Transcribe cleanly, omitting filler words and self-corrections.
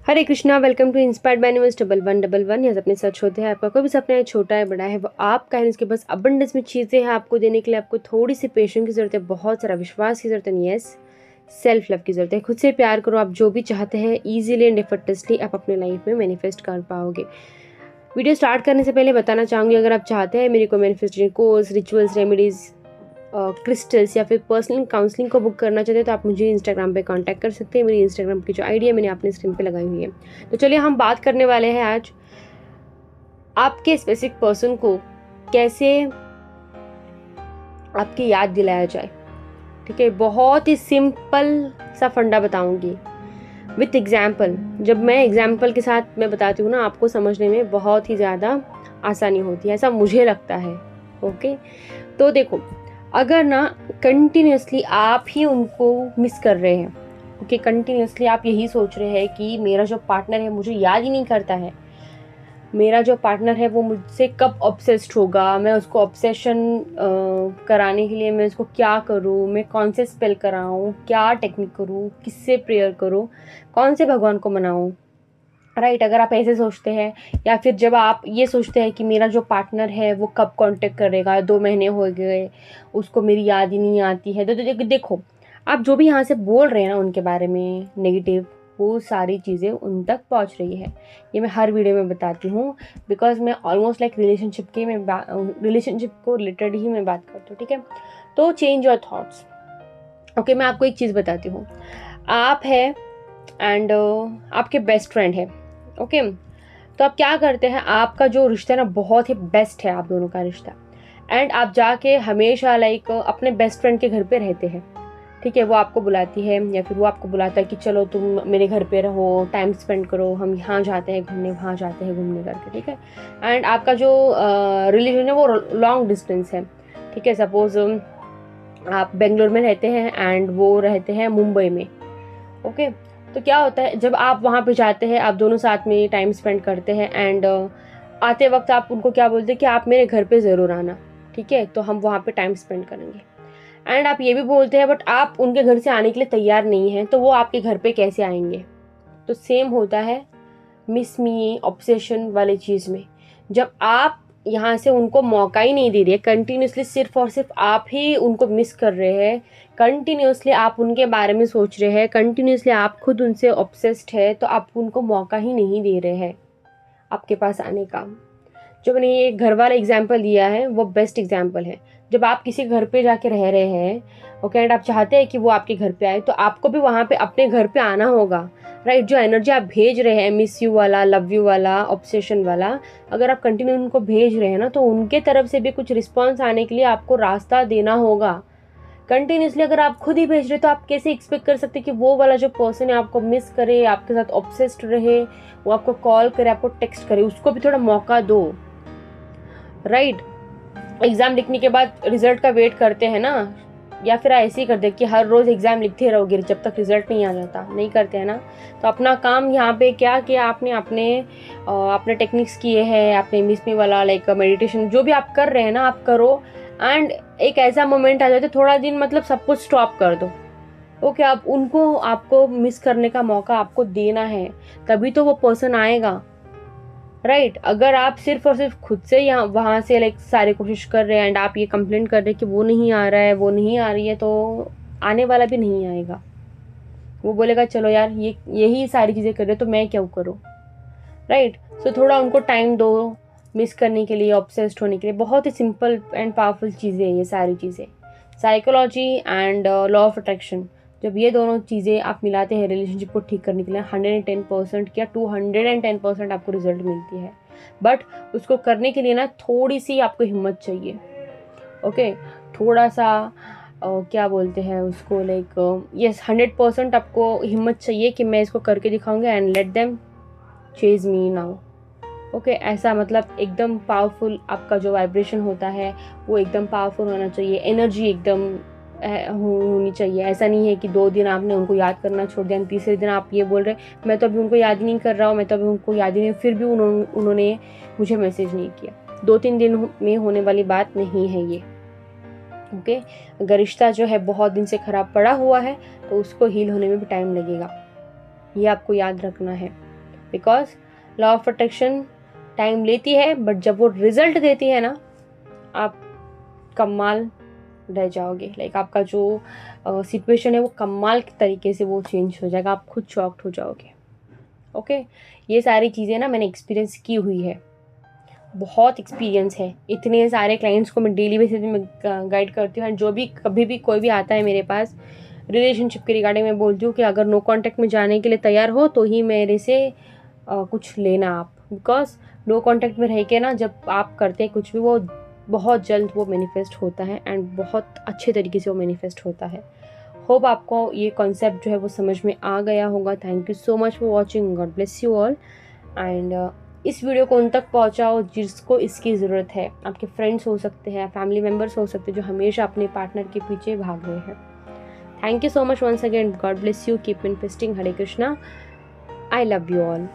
Hare Krishna, welcome to inspired by news 1111। यहाँ सपने सच होते हैं। आपका कोई भी सपना है, छोटा है बड़ा है, वो आपका है। उसके पास अबंडेंस में चीज़ें हैं आपको देने के लिए। आपको थोड़ी सी पेशेंस की ज़रूरत है, बहुत सारा विश्वास की ज़रूरत है, यस सेल्फ लव की ज़रूरत है। खुद से प्यार करो। आप जो भी चाहते हैं ईजिली एंड एफर्टलेसली आप अपने लाइफ में मैनिफेस्ट कर पाओगे। वीडियो स्टार्ट करने से पहले बताना चाहूँगी, अगर आप चाहते हैं मेरी कोई manifestation course, rituals, remedies, crystals या फिर पर्सनल काउंसलिंग को बुक करना चाहते हैं तो आप मुझे इंस्टाग्राम पे कांटेक्ट कर सकते हैं। मेरी इंस्टाग्राम की जो आईडी है मैंने अपने स्क्रीन पे लगाई हुई है। तो चलिए हम बात करने वाले हैं आज आपके स्पेसिफिक पर्सन को कैसे आपकी याद दिलाया जाए। ठीक है, बहुत ही सिंपल सा फंडा बताऊंगी विथ एग्जाम्पल। जब मैं एग्जाम्पल के साथ मैं बताती हूँ ना, आपको समझने में बहुत ही ज़्यादा आसानी होती है, ऐसा मुझे लगता है। ओके, तो देखो, अगर ना कंटिन्यूसली आप ही उनको मिस कर रहे हैं, ओके, कंटिन्यूसली आप यही सोच रहे हैं कि मेरा जो पार्टनर है मुझे याद ही नहीं करता है, मेरा जो पार्टनर है वो मुझसे कब ऑब्सेस्ड होगा, मैं उसको ऑब्सेशन कराने के लिए मैं उसको क्या करूँ, मैं कौन से स्पेल कराऊँ, क्या टेक्निक करूँ, किससे प्रेयर करूँ, कौन से भगवान को मनाऊँ। राइट, अगर आप ऐसे सोचते हैं, या फिर जब आप ये सोचते हैं कि मेरा जो पार्टनर है वो कब कांटेक्ट करेगा, 2 महीने हो गए उसको मेरी याद ही नहीं आती है, तो देखो, आप जो भी यहाँ से बोल रहे हैं ना उनके बारे में नेगेटिव, वो सारी चीज़ें उन तक पहुँच रही है। ये मैं हर वीडियो में बताती हूँ, बिकॉज मैं ऑलमोस्ट लाइक रिलेशनशिप को रिलेटेड ही मैं बात करती हूँ। ठीक है, तो चेंज योर थॉट्स। ओके, मैं आपको एक चीज़ बताती हूँ। आप है एंड आपके बेस्ट फ्रेंड है। ओके, तो आप क्या करते हैं, आपका जो रिश्ता है ना बहुत ही बेस्ट है आप दोनों का रिश्ता, एंड आप जाके हमेशा लाइक अपने बेस्ट फ्रेंड के घर पे रहते हैं। ठीक है, वो आपको बुलाती है या फिर वो आपको बुलाता है कि चलो तुम मेरे घर पे रहो, टाइम स्पेंड करो, हम यहाँ जाते हैं घूमने, वहाँ जाते हैं घूमने करके। ठीक है, एंड आपका जो रिलेशन है वो लॉन्ग डिस्टेंस है। ठीक है, सपोज आप बेंगलोर में रहते हैं एंड वो रहते हैं मुंबई में। ओके, तो क्या होता है, जब आप वहाँ पे जाते हैं, आप दोनों साथ में टाइम स्पेंड करते हैं एंड आते वक्त आप उनको क्या बोलते हैं कि आप मेरे घर पे ज़रूर आना। ठीक है, तो हम वहाँ पे टाइम स्पेंड करेंगे। एंड आप ये भी बोलते हैं बट आप उनके घर से आने के लिए तैयार नहीं हैं, तो वो आपके घर पे कैसे आएंगे। तो सेम होता है मिस मी ऑब्सेशन वाले चीज़ में। जब आप यहाँ से उनको मौका ही नहीं दे रही है, कंटिन्यूसली सिर्फ और सिर्फ आप ही उनको मिस कर रहे हैं, कंटिन्यूसली आप उनके बारे में सोच रहे हैं, कंटिन्यूसली आप खुद उनसे ऑब्सेस्ड है, तो आप उनको मौका ही नहीं दे रहे हैं आपके पास आने का। जो मैंने ये घर वाला एग्जाम्पल दिया है वो बेस्ट एग्जाम्पल है। जब आप किसी घर पे जाके रह रहे हैं, ओके, एंड आप चाहते हैं कि वो आपके घर पे आए, तो आपको भी वहाँ पे अपने घर पे आना होगा। राइट, जो एनर्जी आप भेज रहे हैं, मिस यू वाला, लव यू वाला, ऑब्सेशन वाला, अगर आप कंटिन्यू उनको भेज रहे हैं ना, तो उनके तरफ से भी कुछ रिस्पॉन्स आने के लिए आपको रास्ता देना होगा। कंटिन्यूसली अगर आप खुद ही भेज रहे तो आप कैसे एक्सपेक्ट कर सकते कि वो वाला जो पर्सन है आपको मिस करे, आपके साथ ऑब्सेस्ड रहे, वो आपको कॉल करे, आपको टेक्स्ट करे, उसको भी थोड़ा मौका दो। राइट, एग्ज़ाम लिखने के बाद रिजल्ट का वेट करते हैं ना, या फिर ऐसे ही करते हैं कि हर रोज़ एग्ज़ाम लिखते रहोगे जब तक रिजल्ट नहीं आ जाता, नहीं करते हैं ना। तो अपना काम यहाँ पे क्या किया आपने, अपने टेक्निक्स किए हैं, आपने मिस मी वाला लाइक मेडिटेशन जो भी आप कर रहे हैं ना आप करो, एंड एक ऐसा मोमेंट आ जाता है, थोड़ा दिन मतलब सब कुछ स्टॉप कर दो। ओके, आप उनको आपको मिस करने का मौका आपको देना है, तभी तो वो पर्सन आएगा। राइट, अगर आप सिर्फ और सिर्फ खुद से यहाँ वहाँ से लाइक सारी कोशिश कर रहे हैं एंड आप ये कंप्लेंट कर रहे हैं कि वो नहीं आ रहा है, वो नहीं आ रही है, तो आने वाला भी नहीं आएगा। वो बोलेगा चलो यार ये यही सारी चीज़ें कर रहे तो मैं क्यों करूँ। राइट, सो थोड़ा उनको टाइम दो मिस करने के लिए, ऑब्सेस्ड होने के लिए। बहुत ही सिंपल एंड पावरफुल चीज़ें हैं ये सारी चीज़ें। Psychology and law of attraction, जब ये दोनों चीज़ें आप मिलाते हैं रिलेशनशिप को ठीक करने के लिए, 110% क्या 210% आपको रिजल्ट मिलती है। बट उसको करने के लिए ना थोड़ी सी आपको हिम्मत चाहिए। ओके, थोड़ा सा क्या बोलते हैं उसको, लाइक यस 100% आपको हिम्मत चाहिए कि मैं इसको करके दिखाऊंगी and let them chase me now. Okay, ऐसा मतलब एकदम पावरफुल आपका जो वाइब्रेशन होता है वो एकदम पावरफुल होना चाहिए, एनर्जी एकदम होनी चाहिए। ऐसा नहीं है कि 2 दिन आपने उनको याद करना छोड़ दिया, तीसरे दिन आप ये बोल रहे मैं तो अभी उनको याद ही नहीं कर रहा हूँ, मैं तो अभी उनको याद ही नहीं, फिर भी उन्होंने मुझे मैसेज नहीं किया। 2-3 दिन में होने वाली बात नहीं है ये। ओके, अगर रिश्ता जो है बहुत दिन से ख़राब पड़ा हुआ है तो उसको हील होने में भी टाइम लगेगा, ये आपको याद रखना है। Because law of attraction time लेती है, बट जब वो रिजल्ट देती है ना, आप कमाल रह जाओगे। लाइक आपका जो सिचुएशन है वो कमाल के तरीके से वो चेंज हो जाएगा, आप खुद शॉक्ड हो जाओगे। ओके, ये सारी चीज़ें ना मैंने एक्सपीरियंस की हुई है, बहुत एक्सपीरियंस है। इतने सारे क्लाइंट्स को मैं डेली बेसिस में गाइड करती हूँ, एंड जो भी कभी भी कोई भी आता है मेरे पास रिलेशनशिप के रिगार्डिंग, मैं बोलती हूँ कि अगर नो कांटेक्ट में जाने के लिए तैयार हो तो ही मेरे से कुछ लेना आप, बिकॉज नो कांटेक्ट में रह के ना जब आप करते हैं कुछ भी, वो बहुत जल्द वो मैनिफेस्ट होता है एंड बहुत अच्छे तरीके से वो मैनिफेस्ट होता है। होप आपको ये कॉन्सेप्ट जो है वो समझ में आ गया होगा। Thank you so much for watching, God bless you all. And इस वीडियो को उन तक पहुंचाओ जिसको इसकी ज़रूरत है। आपके फ्रेंड्स हो सकते हैं, फैमिली मेम्बर्स हो सकते हैं जो हमेशा अपने पार्टनर के पीछे भाग रहे हैं। Thank you so much once again, God bless you, keep manifesting, Hare Krishna, I love you all.